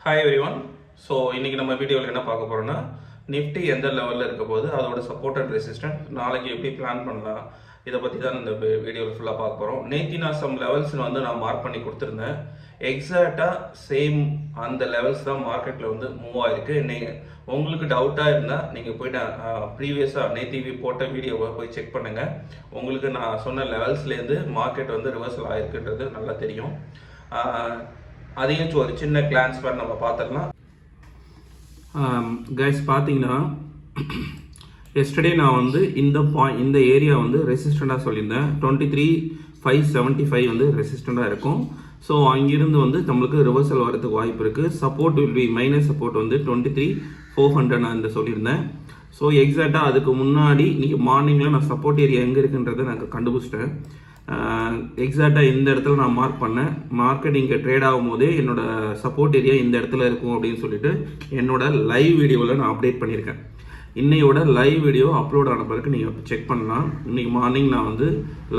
Hi everyone. So இன்றைக்கி நம்ம வீடியோவில் என்ன பார்க்க போகிறோம்னா, நிஃப்டி எந்த லெவலில் இருக்க போது, அதோட சப்போர்ட் அண்ட் ரெசிஸ்டன்ட் நாளைக்கு எப்படி பிளான் பண்ணலாம், இதை பற்றி தான் இந்த வீடியோவில் ஃபுல்லாக பார்க்க போகிறோம். நேற்று நான் சம் லெவல்ஸ் நான் மார்க் பண்ணி கொடுத்துருந்தேன். எக்ஸாக்டாக சேம் அந்த லெவல்ஸ் தான் மார்க்கெட்டில் மூவ் ஆகிருக்கு. நீங்கள் உங்களுக்கு டவுட்டாக இருந்தால் நீங்கள் போய்ட்டு ப்ரீவியஸாக நேற்று போட்ட வீடியோவை போய் செக் பண்ணுங்கள். உங்களுக்கு நான் சொன்ன லெவல்ஸ்லேருந்து மார்க்கெட் ரிவர்சல் ஆகிருக்குன்றது நல்லா தெரியும். அதையும் ஒரு சின்ன கிளான்ஸ் பண்ணி நம்ம பார்த்துடலாம். கைஸ் பார்த்தீங்கன்னா, எஸ்டர்டே நான் இந்த ஏரியா ரெசிஸ்டண்டாக சொல்லியிருந்தேன். 23,575 ரெசிஸ்டண்டாக இருக்கும். ஸோ அங்கிருந்து நம்மளுக்கு ரிவர்சல் வரதுக்கு வாய்ப்பு இருக்குது. Support will be minus support 23,400 நான் இந்த சொல்லியிருந்தேன். ஸோ எக்ஸாக்டாக அதுக்கு முன்னாடி இன்றைக்கி மார்னிங்கில் நான் சப்போர்ட் ஏரியா எங்கே இருக்குன்றதை நான் கண்டுபிடிச்சிட்டேன். எக்ஸாக்டாக இந்த இடத்துல நான் மார்க் பண்ணேன். மார்க்கெட் இங்கே ட்ரேட் ஆகும் போதே என்னோடய சப்போர்ட் ஏரியா இந்த இடத்துல இருக்கும் அப்படின்னு சொல்லிட்டு என்னோடய லைவ் வீடியோவில் நான் அப்டேட் பண்ணியிருக்கேன். இன்னையோட லைவ் வீடியோ அப்லோட் ஆன பிறகு நீங்கள் செக் பண்ணலாம். இன்றைக்கி மார்னிங் நான்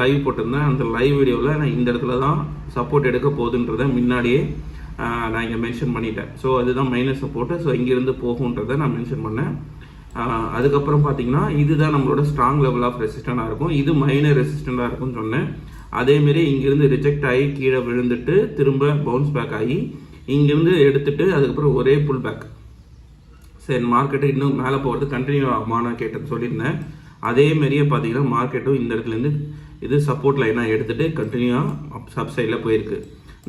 லைவ் போட்டிருந்தேன். அந்த லைவ் வீடியோவில் நான் இந்த இடத்துல தான் சப்போர்ட் எடுக்க போகுதுன்றதை முன்னாடியே நான் இங்கே மென்ஷன் பண்ணிட்டேன். ஸோ அதுதான் மைனஸ் சப்போர்ட்டு. ஸோ இங்கேருந்து போகுன்றதை நான் மென்ஷன் பண்ணேன். அதுக்கப்புறம் பார்த்தீங்கன்னா, இதுதான் நம்மளோட ஸ்ட்ராங் லெவல் ஆஃப் ரெசிஸ்டண்டாக இருக்கும். இது மைனர் ரெசிஸ்டண்டாக இருக்கும்னு சொன்னேன். அதேமாரி இங்கேருந்து ரிஜெக்ட் ஆகி கீழே விழுந்துட்டு திரும்ப பவுன்ஸ் பேக் ஆகி இங்கேருந்து எடுத்துகிட்டு அதுக்கப்புறம் ஒரே புல் பேக். சரி, மார்க்கெட்டு இன்னும் மேலே போகிறது கண்டினியூ ஆகுமானா கேட்டது சொல்லியிருந்தேன். அதேமாரியே பார்த்தீங்கன்னா மார்க்கெட்டும் இந்த இடத்துலேருந்து இது சப்போர்ட் லைனாக எடுத்துகிட்டு கண்டினியூவாக சப் சைடில் போயிருக்கு.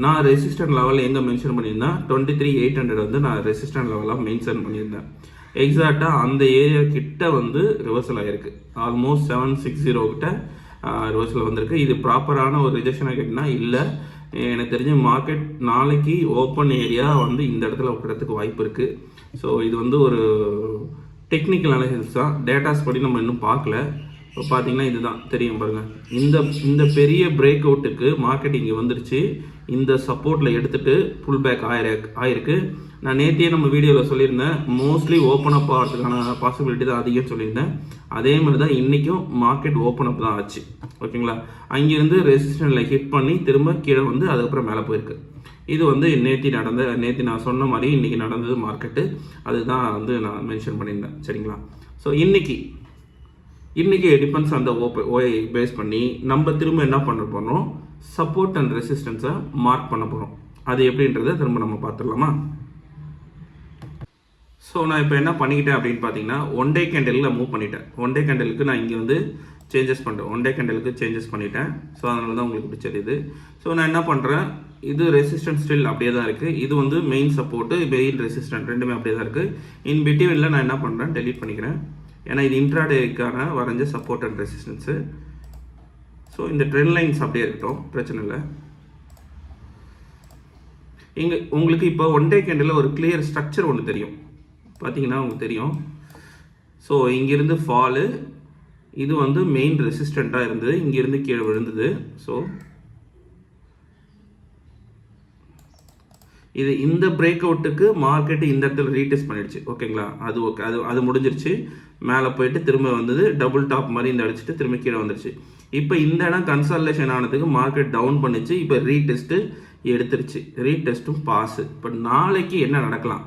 நான் ரெசிஸ்டன்ட் லெவல் எங்கே மென்ஷன் பண்ணியிருந்தேன், 23,800 நான் ரெசிஸ்டன்ட் லெவலாக மென்ஷன் பண்ணியிருந்தேன். எக்ஸாக்டாக அந்த ஏரியா கிட்ட ரிவர்சல் ஆகிருக்கு. ஆல்மோஸ்ட் 760 கிட்ட ரிவர்சல் வந்திருக்கு. இது ப்ராப்பரான ஒரு ரிஜெக்ஷனாக கேட்டிங்கன்னா இல்லை. எனக்கு தெரிஞ்ச மார்க்கெட் நாளைக்கு ஓப்பன் ஏரியா இந்த இடத்துல வைக்கிறதுக்கு வாய்ப்பு இருக்குது. ஸோ இது ஒரு டெக்னிக்கல் அனாலிசிஸ் தான். டேட்டாஸ் படி நம்ம இன்னும் பார்க்கல. இப்போ பார்த்தீங்கன்னா இதுதான் தெரியும் பாருங்கள். இந்த பெரிய பிரேக் அவுட்டுக்கு மார்க்கெட் இங்கே வந்துருச்சு. இந்த சப்போர்ட்டில் எடுத்துகிட்டு புல் பேக் ஆயிருக்கு. நான் நேற்றே நம்ம வீடியோவில் சொல்லியிருந்தேன், மோஸ்ட்லி ஓப்பன் அப் ஆகிறதுக்கான பாசிபிலிட்டி தான் அதிகம் சொல்லியிருந்தேன். அதே மாதிரி தான் இன்றைக்கும் மார்க்கெட் ஓப்பன் அப் தான் ஆச்சு. ஓகேங்களா? அங்கேருந்து ரெசிஸ்டன்ஸில் ஹிட் பண்ணி திரும்ப கீழே அதுக்கப்புறம் மேலே போயிருக்கு. இது நேற்று நான் சொன்ன மாதிரி இன்றைக்கி நடந்தது மார்க்கெட்டு. அதுதான் நான் மென்ஷன் பண்ணியிருந்தேன். சரிங்களா? ஸோ இன்றைக்கி டிபெண்ட்ஸ் அந்த ஓஐ பேஸ் பண்ணி நம்ம திரும்ப என்ன பண்ண போகிறோம், சப்போர்ட் அண்ட் ரெசிஸ்டன்ஸை மார்க் பண்ண போகிறோம். அது எப்படின்றத திரும்ப நம்ம பார்த்துடலாமா? ஸோ நான் இப்போ என்ன பண்ணிக்கிட்டேன் அப்படின்னு பார்த்தீங்கன்னா, ஒன் டே கேண்டலில் மூவ் பண்ணிட்டேன். ஒன் டே கேண்டலுக்கு நான் இங்கே சேஞ்சஸ் பண்ணுறேன். ஒன் டே கேண்டலுக்கு சேஞ்சஸ் பண்ணிட்டேன். ஸோ அதனால தான் உங்களுக்கு இப்படி தெரியுது. ஸோ நான் என்ன பண்ணுறேன், இது ரெசிஸ்டன்ஸ் ஸ்டில் அப்படியே தான் இருக்குது. இது மெயின் சப்போர்ட்டு, மெயின் ரெசிஸ்டன்ட் ரெண்டுமே அப்படியே தான் இருக்குது. இன் பிட்வீனில் நான் என்ன பண்ணுறேன், டெலீட் பண்ணிக்கிறேன். ஏன்னா இது இன்ட்ராடேக்கான வரைஞ்ச சப்போர்ட் அண்ட் ரெசிஸ்டன்ஸு. ஸோ இந்த ட்ரெண்ட் லைன்ஸ் அப்படியே இருக்கட்டும், பிரச்சனை இல்லை. இங்கே உங்களுக்கு இப்போ ஒன் டே கேண்டில் ஒரு கிளியர் ஸ்ட்ரக்சர் ஒன்று தெரியும். பார்த்தீங்கன்னா உங்களுக்கு தெரியும். ஸோ இங்கேருந்து ஃபாலு, இது மெயின் ரெசிஸ்டண்ட்டாக இருந்தது, இங்கேருந்து கீழே விழுந்தது. ஸோ இந்த பிரேக் அவுட்டுக்கு மார்க்கெட்டு இந்த இடத்துல ரீடெஸ்ட் பண்ணிடுச்சு. ஓகேங்களா? அது ஓகே, அது முடிஞ்சிருச்சு. மேலே போயிட்டு திரும்ப டபுள் டாப் மாதிரி அடிச்சுட்டு திரும்ப கீழே வந்துருச்சு. இப்போ இந்த இடம் கன்சல்டேஷன் ஆனதுக்கு மார்க்கெட் டவுன் பண்ணிச்சு. இப்போ ரீடெஸ்ட்டு எடுத்துருச்சு. ரீடெஸ்ட்டும் பாஸு. இப்போ நாளைக்கு என்ன நடக்கலாம்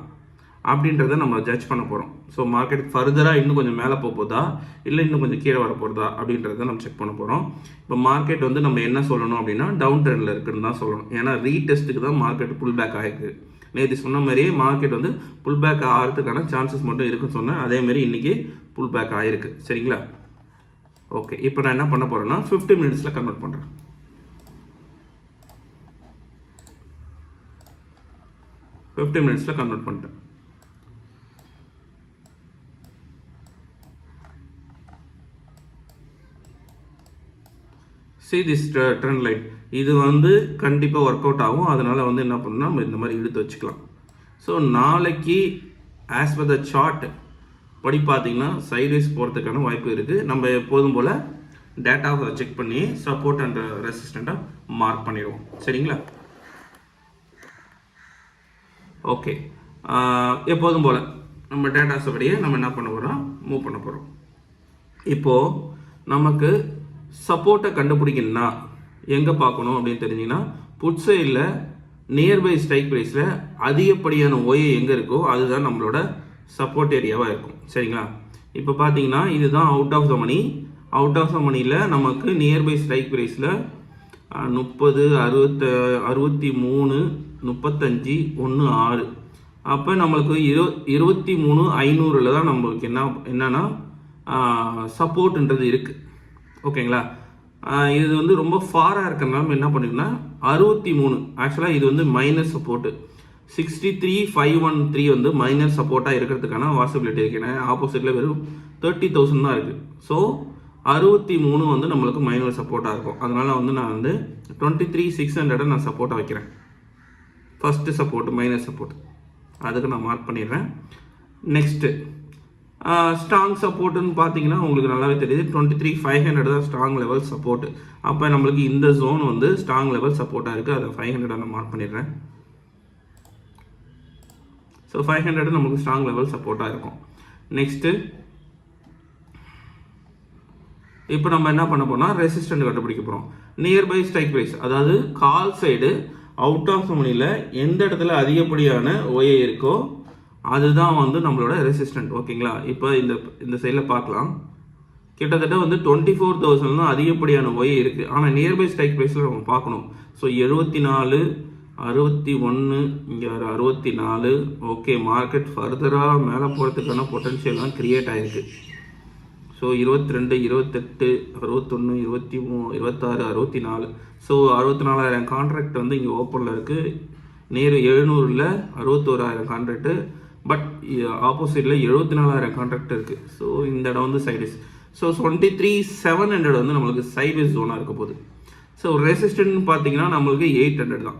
அப்படின்றத நம்ம ஜட்ஜ் பண்ண போகிறோம். ஸோ மார்க்கெட் ஃபர்தராக இன்னும் கொஞ்சம் மேலே போதா இல்லை இன்னும் கொஞ்சம் கீழே வர போகிறதா அப்படின்றத நம்ம செக் பண்ண போகிறோம். இப்போ மார்க்கெட் நம்ம என்ன சொல்லணும் அப்படின்னா, டவுன் ட்ரெண்டில் இருக்குன்னு தான் சொல்லணும். ஏன்னா ரீடெஸ்ட்டுக்கு தான் மார்க்கெட் புல் பேக் ஆகிருக்கு. நேற்று சொன்ன மாதிரியே மார்க்கெட் புல் பேக் ஆகிறதுக்கான சான்சஸ் மட்டும் இருக்குன்னு சொன்னேன். அதேமாரி இன்றைக்கி புல் பேக் ஆகிருக்கு. சரிங்களா? ஓகே, இப்போ நான் என்ன பண்ண போகிறேன்னா 50 மினிட்ஸில் கன்வெர்ட் பண்ணுறேன். 50 மினிட்ஸில் கன்வெர்ட் பண்ணிட்டேன். See this trend line. இது கண்டிப்பாக ஒர்க் அவுட் ஆகும். அதனால் என்ன பண்ணணும், நம்ம இந்த மாதிரி இழுத்து வச்சுக்கலாம். ஸோ நாளைக்கு ஆஸ் பர் த சார்ட் படி பார்த்தீங்கன்னா சைட்வேஸ் போகிறதுக்கான வாய்ப்பு இருக்குது. நம்ம எப்போதும் போல் டேட்டாவை செக் பண்ணி சப்போர்ட் அண்ட் ரெசிஸ்டண்ட்டாக மார்க் பண்ணிடுவோம். சரிங்களா? ஓகே, எப்போதும் போல் நம்ம டேட்டாஸை படியே நம்ம என்ன பண்ண போகிறோம், மூவ் பண்ண போகிறோம். இப்போது நமக்கு சப்போர்ட்டை கண்டுபிடிக்கணும்னா எங்கே பார்க்கணும் அப்படின்னு தெரிஞ்சிங்கன்னா, புட் சைடில் நியர்பை ஸ்ட்ரைக் ப்ரைஸில் அதிகப்படியான OA எங்கே இருக்கோ அதுதான் நம்மளோட சப்போர்ட் ஏரியாவாக இருக்கும். சரிங்களா? இப்போ பார்த்தீங்கன்னா இதுதான் out of the money. Out of the மணியில் நமக்கு நியர்பை ஸ்ட்ரைக் ப்ரைஸில் 30, 63, 35, 16. அப்போ நம்மளுக்கு 23,500 தான் நம்மளுக்கு என்னன்னா சப்போர்ட்ன்றது இருக்குது. ஓகேங்களா? இது வந்து ரொம்ப ஃபாராக இருக்கிறனால என்ன பண்ணிருக்கோம்னா 63, ஆக்சுவலாக இது வந்து மைனஸ் சப்போர்ட்டு. 63,513 வந்து மைனஸ் சப்போர்ட்டாக இருக்கிறதுக்கான வாசிபிலிட்டி இருக்குது. ஏன்னா ஆப்போசிட்டில் வெறும் 30,000 தான் இருக்குது. ஸோ 63 வந்து நம்மளுக்கு மைனர் சப்போர்ட்டாக இருக்கும். அதனால் வந்து நான் வந்து 23,600 நான் சப்போர்ட்டாக வைக்கிறேன். ஃபஸ்ட்டு சப்போர்ட் மைனர் சப்போர்ட் அதுக்கு நான் மார்க் பண்ணிடுறேன். நெக்ஸ்ட்டு ஸ்ட்ராங் சப்போர்ட்டுன்னு பார்த்தீங்கன்னா உங்களுக்கு நல்லாவே தெரியுது 23,500 தான் ஸ்ட்ராங் லெவல் சப்போர்ட். அப்போ நம்மளுக்கு இந்த ஜோன் வந்து ஸ்ட்ராங் லெவல் சப்போர்ட்டாக இருக்குது. அதை 500 நான் மார்க் பண்ணிடுறேன். ஸோ 500 நமக்கு ஸ்ட்ராங் லெவல் சப்போர்ட்டாக இருக்கும். நெக்ஸ்ட்டு இப்போ நம்ம என்ன பண்ண போனால் ரெசிஸ்டன்ட் கண்டுபிடிக்க போகிறோம். நியர்பை ஸ்ட்ரைக் ப்ரைஸ், அதாவது call side out of the மணியில் எந்த இடத்துல அதிகப்படியான OA இருக்கோ அதுதான் வந்து நம்மளோட ரெசிஸ்டன்ட். ஓகேங்களா? இப்போ இந்த சைடில் பார்க்கலாம். கிட்டத்தட்ட வந்து 24,000 தான் அதிகப்படியான OA இருக்குது. ஆனால் நியர்பை ஸ்ட்ரைக் ப்ரைஸில் நம்ம பார்க்கணும். ஸோ 74, 61, இங்கே 64. ஓகே, மார்க்கெட் ஃபர்தராக மேலே போகிறதுக்கான பொட்டன்ஷியல்லாம் க்ரியேட் ஆகிருக்கு. ஸோ 22, 28, 61, 23, 26, 64. ஸோ 64,000 கான்ட்ராக்ட் வந்து இங்கே ஓப்பனில் இருக்குது. நேரு 700ல் 61,000 கான்ட்ராக்டு. பட் ஆப்போசிட்டில் 74,000 கான்ட்ராக்ட் இருக்குது. ஸோ இந்த இடம் வந்து சைடிஸ். ஸோ 23,700 வந்து நம்மளுக்கு சைடிஸ் ஜோனாக இருக்க போகுது. ஸோ ரெசிஸ்டன்ட் பார்த்தீங்கன்னா நம்மளுக்கு 800 தான்.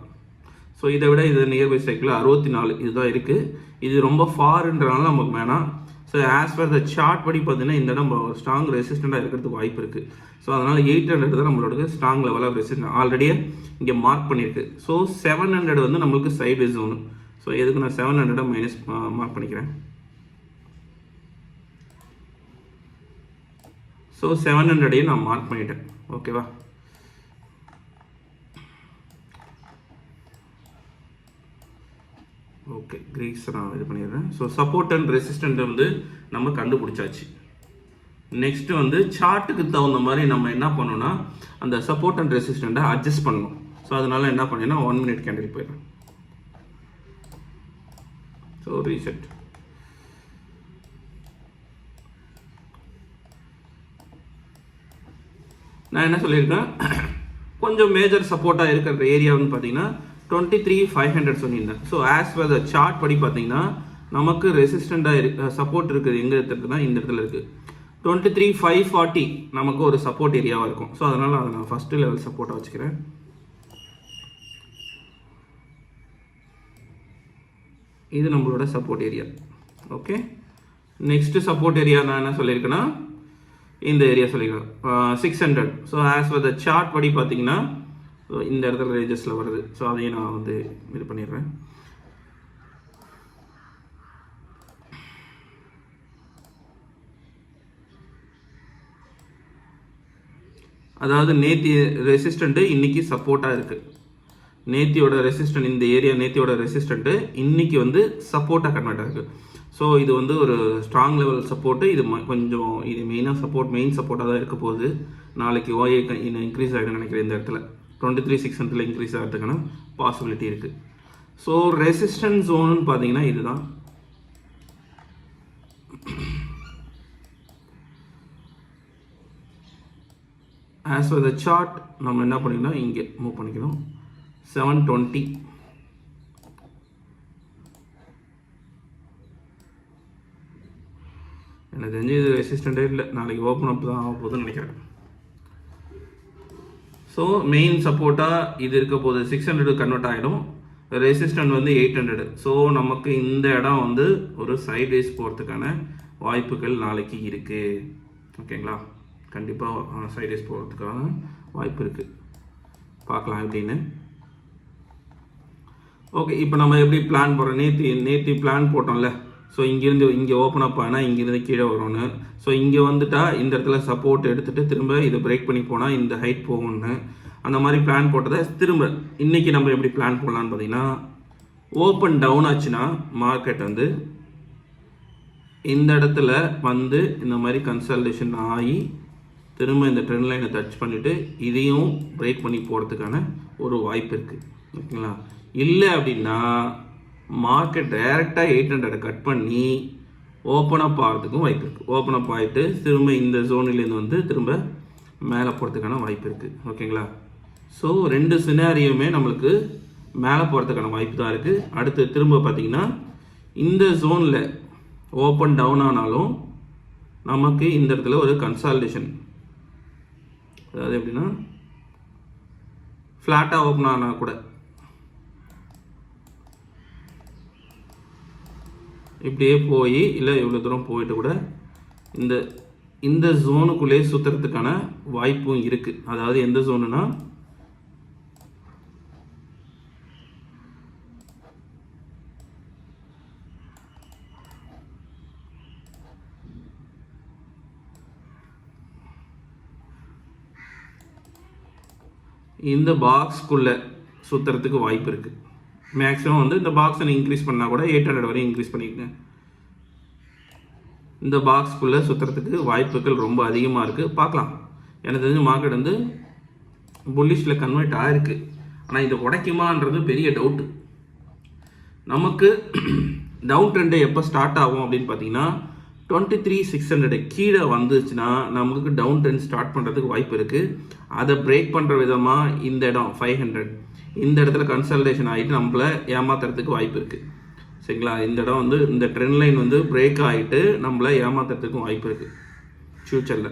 ஸோ இதை விட இது நியர்பை சைக்கிள் 64 இதுதான் இருக்குது. இது ரொம்ப ஃபார்ன்றனால நமக்கு வேணாம். So as per the chart படி பார்த்தீங்கன்னா இந்த இடம் ஸ்ட்ராங் ரெசிஸ்டண்ட்டாக இருக்கிறதுக்கு வாய்ப்பு இருக்குது. ஸோ அதனால் 800 தான் நம்மளோட ஸ்ட்ராங் லெவல் ஆஃப் ரெசிஸ்டன்ட் ஆல்ரெடியே இங்கே மார்க் பண்ணியிருக்கு. ஸோ 700 வந்து நம்மளுக்கு சைடு ஜோனு. ஸோ எதுக்கு நான் 700 மைனஸ் மார்க் பண்ணிக்கிறேன். ஸோ 700 நான் மார்க் பண்ணிட்டேன். ஓகேவா? ஓகே, கிரீஸ் நான் இது பண்ணிடுறேன். ஸோ சப்போர்ட் அண்ட் ரெசிஸ்டன்ட் வந்து நம்ம கண்டுபிடிச்சாச்சு. நெக்ஸ்ட்டு வந்து சார்ட்டுக்கு தகுந்த மாதிரி நம்ம என்ன பண்ணோம்னா அந்த சப்போர்ட் அண்ட் ரெசிஸ்டண்ட்டை அட்ஜஸ்ட் பண்ணணும். ஸோ அதனால என்ன பண்ணேன்னா 1 மினிட் கேண்டில் போயிடுறேன். So reset. நான் என்ன சொல்லியிருக்கேன், கொஞ்சம் மேஜர் சப்போர்ட்டாக இருக்கிற ஏரியான்னு பார்த்தீங்கன்னா 23,500 சொல்லியிருந்தேன். So as per the chart படி பார்த்தீங்கன்னா நமக்கு ரெசிஸ்டண்ட்டாக சப்போர்ட் இருக்குது எங்கே இருக்குதுன்னா இந்த இடத்துல இருக்குது. 23,540 நமக்கு ஒரு சப்போர்ட் ஏரியாவாக இருக்கும். ஸோ அதனால் அதை நான் ஃபஸ்ட்டு லெவல் சப்போர்ட்டாக வச்சுக்கிறேன். இது நம்மளோட support area. Okay, next support area நான் என்ன சொல்லியிருக்கேன்னா இந்த ஏரியா சொல்லியிருக்கேன் 600. So as per the chart படி பார்த்தீங்கன்னா இந்த இடத்துல ரேஞ்சஸில் வருது. ஸோ அதையும் நான் வந்து இது பண்ணிடுறேன். அதாவது நேத்தி ரெசிஸ்டண்ட்டு இன்றைக்கி சப்போர்ட்டாக இருக்குது. நேத்தியோட ரெசிஸ்டன்ட் இந்த ஏரியா நேத்தியோட ரெசிஸ்டண்ட்டு இன்றைக்கி வந்து சப்போர்ட்டாக கன்வெர்ட் ஆகுது. ஸோ இது வந்து ஒரு ஸ்ட்ராங் லெவல் சப்போர்ட்டு. இது கொஞ்சம் இது மெயினாக சப்போர்ட் மெயின் சப்போர்ட்டாக தான் இருக்க போகுது. நாளைக்கு OA இன்க்ரீஸ் ஆகிடுன்னு நினைக்கிறேன். இந்த இடத்துல 23,600 இன்க்ரீஸ் ஆகிறதுக்கான பாசிபிலிட்டி இருக்குது. ஸோ ரெசிஸ்டன்ஸ் ஜோனுன்னு பார்த்தீங்கன்னா இதுதான். ஆஸ் பர் த சார்ட் நம்ம என்ன பண்ணிக்கணும், இங்கே மூவ் பண்ணிக்கணும் 720. எனக்கு தெரிஞ்சு இது ரெசிஸ்டண்ட்டே இல்லை, நாளைக்கு ஓப்பன் அப் தான் ஆக போகுதுன்னு நினைக்கிறேன். ஸோ மெயின் சப்போர்ட்டாக இது இருக்க போது 600 கன்வெர்ட் ஆகிடும். ரெசிஸ்டன்ட் வந்து 800. ஸோ நமக்கு இந்த இடம் வந்து ஒரு சைட்வேஸ் போகிறதுக்கான வாய்ப்புகள் நாளைக்கு இருக்குது. ஓகேங்களா? கண்டிப்பாக சைட்வேஸ் போகிறதுக்கான வாய்ப்பு இருக்குது. பார்க்கலாம் எப்படின்னு. ஓகே, இப்போ நம்ம எப்படி பிளான் போடுறோம், நேற்று பிளான் போட்டோம்ல. ஸோ இங்கேருந்து இங்கே ஓப்பன் அப் ஆனால் இங்கேருந்து கீழே வரும்னு. ஸோ இங்கே வந்துட்டால் இந்த இடத்துல சப்போர்ட் எடுத்துகிட்டு திரும்ப இதை பிரேக் பண்ணி போனால் இந்த ஹைட் போகும்னு. அந்த மாதிரி பிளான் போட்டதை திரும்ப இன்றைக்கி நம்ம எப்படி பிளான் போடலான்னு பார்த்தீங்கன்னா, ஓப்பன் டவுன் ஆச்சுன்னா மார்க்கெட் வந்து இந்த இடத்துல வந்து இந்த மாதிரி கன்சல்டேஷன் ஆகி திரும்ப இந்த ட்ரெண்ட் லைனை டச் பண்ணிவிட்டு இதையும் பிரேக் பண்ணி போகிறதுக்கான ஒரு வாய்ப்பு இருக்குது. ஓகேங்களா? இல்லை அப்படின்னா மார்க்கெட் டைரெக்டாக 800 கட் பண்ணி ஓப்பன் அப் ஆகிறதுக்கும் வாய்ப்பு இருக்குது. ஓப்பன் அப் ஆகிட்டு திரும்ப இந்த ஜோனிலேருந்து வந்து திரும்ப மேலே போகிறதுக்கான வாய்ப்பு இருக்குது. ஓகேங்களா? ஸோ 2 சினாரியுமே நம்மளுக்கு மேலே போகிறதுக்கான வாய்ப்பு தான் இருக்குது. அடுத்து திரும்ப பார்த்திங்கன்னா இந்த ஜோனில் ஓப்பன் டவுன் ஆனாலும் நமக்கு இந்த இடத்துல ஒரு கன்சால்டேஷன், அதாவது எப்படின்னா ஃப்ளாட்டாக ஓப்பன் ஆனால் கூட இப்படியே போய் இல்லை இவ்வளோ தூரம் போயிட்டு கூட இந்த ஜோனுக்குள்ளேயே சுற்றுறதுக்கான வாய்ப்பும் இருக்குது. அதாவது எந்த ஜோனுனா இந்த பாக்ஸ்க்குள்ளே சுற்றுறதுக்கு வாய்ப்பு இருக்குது. மேக்ஸிமம் வந்து இந்த பாக்ஸை நீங்கள் இன்க்ரீஸ் பண்ணால் கூட 800 வரையும் இன்க்ரீஸ் பண்ணிக்கங்க. இந்த பாக்ஸ்க்குள்ளே சுற்றுறதுக்கு வாய்ப்புகள் ரொம்ப அதிகமாக இருக்குது. பார்க்கலாம். எனக்கு தெரிஞ்ச மார்க்கெட் வந்து புல்லிஷில் கன்வெர்ட் ஆகிருக்கு. ஆனால் இது உடைக்குமான்றது பெரிய டவுட்டு. நமக்கு டவுன் ட்ரெண்டு எப்போ ஸ்டார்ட் ஆகும் அப்படின்னு பார்த்தீங்கன்னா 23,600 கீழே வந்துச்சுன்னா நமக்கு டவுன் ட்ரெண்ட் ஸ்டார்ட் பண்ணுறதுக்கு வாய்ப்பு இருக்குது. அதை பிரேக் பண்ணுற விதமாக இந்த இடம் 500 இந்த இடத்துல கன்சல்டேஷன் ஆகிட்டு நம்மளை ஏமாத்துறதுக்கு வாய்ப்பு இருக்குது. சரிங்களா? இந்த இடம் வந்து இந்த ட்ரெண்ட் லைன் வந்து பிரேக் ஆகிட்டு நம்மளை ஏமாத்துறதுக்கும் வாய்ப்பு இருக்குது ஃப்யூச்சரில்.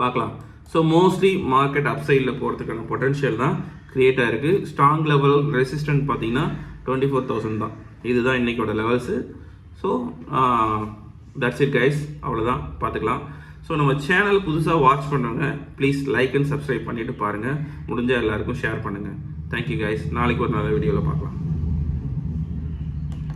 பார்க்கலாம். ஸோ மோஸ்ட்லி மார்க்கெட் அப்சைடில் போகிறதுக்கான பொட்டன்ஷியல் தான் க்ரியேட் ஆகிருக்கு. ஸ்ட்ராங் லெவல் ரெசிஸ்டன்ட் பார்த்தீங்கன்னா 24,000 தான். இதுதான் இன்றைக்கோட levels. So that's it guys. அவ்வளோதான், பார்த்துக்கலாம். ஸோ நம்ம சேனல் புதுசாக வாட்ச் பண்ணுறவங்க ப்ளீஸ் லைக் அண்ட் சப்ஸ்கிரைப் பண்ணிவிட்டு பாருங்கள். முடிஞ்சால் எல்லாருக்கும் ஷேர் பண்ணுங்கள். Thank you guys. நாளைக்கு ஒரு நல்ல வீடியோவில் பார்க்கலாம்.